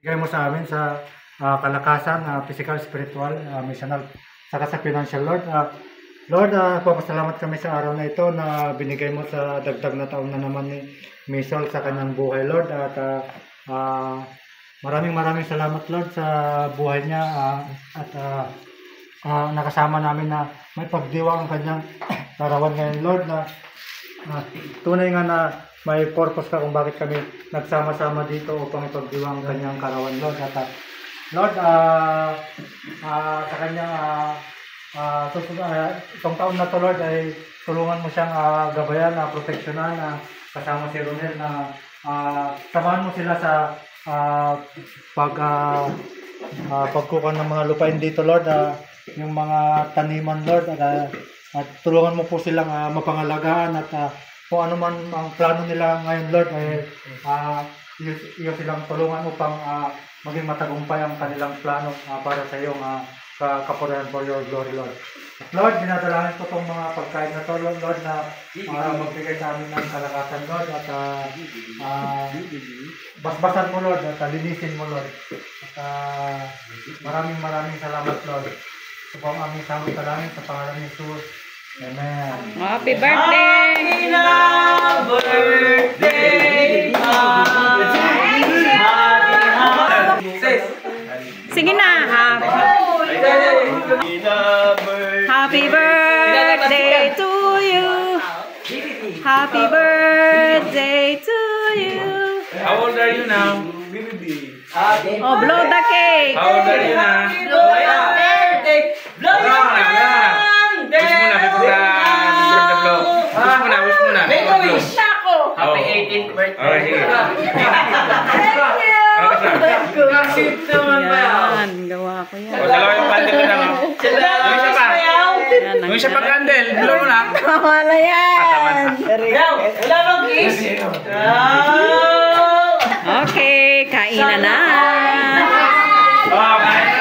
Bigay mo sa amin sa kalakasan, physical, spiritual, missional, saka sa financial, Lord. Lord, papasalamat kami sa araw na ito na binigay mo sa dagdag na taon na naman ni Misol sa kanyang buhay, Lord. At maraming salamat, Lord, sa buhay niya at nakasama namin na may pagdiwang ang kanyang larawan ngayon, Lord, na tunay nga na may purpose ka kung bakit kami nagsama-sama dito upang ipagdiwang ang kanyang karawan, Lord. At Lord, sa kanyang itong taon na to, Lord, ay tulungan mo siyang gabayan, proteksyonan, kasama si Ronel na samahan mo sila sa pagkukan ng mga lupain dito, Lord, yung mga taniman, Lord, at tulungan mo po silang mapangalagaan at kung ano man ang plano nila ngayon, Lord, ay iyo silang tulungan upang maging matagumpay ang kanilang plano para sa iyong kapurihan for your glory, Lord. At Lord, dinadalangin ko itong mga pagkain na ito, Lord, na magbigay sa amin ng kalakasan, Lord, at basbasan mo, Lord, at linisin mo, Lord. At maraming salamat, Lord. Ito po ang aming samang talangin sa pangalan ni Jesus. Amen. Happy birthday! Sige na. Happy birthday to you. Happy birthday to you. How old are you now? Oh, blow the cake. How old are you now? Blow your hand! Wish muna, blow. Wish muna. Make a wish! Happy 18th birthday! Oh, sige. Nakasip naman ba? Yan, gawa ko yan. O, dalawa yung candle na lang. Yung isa pa. Yung isa pa candle. Blow mo na. Wala yan. Wala bang kiss? Okay, kainan na. Oh, kain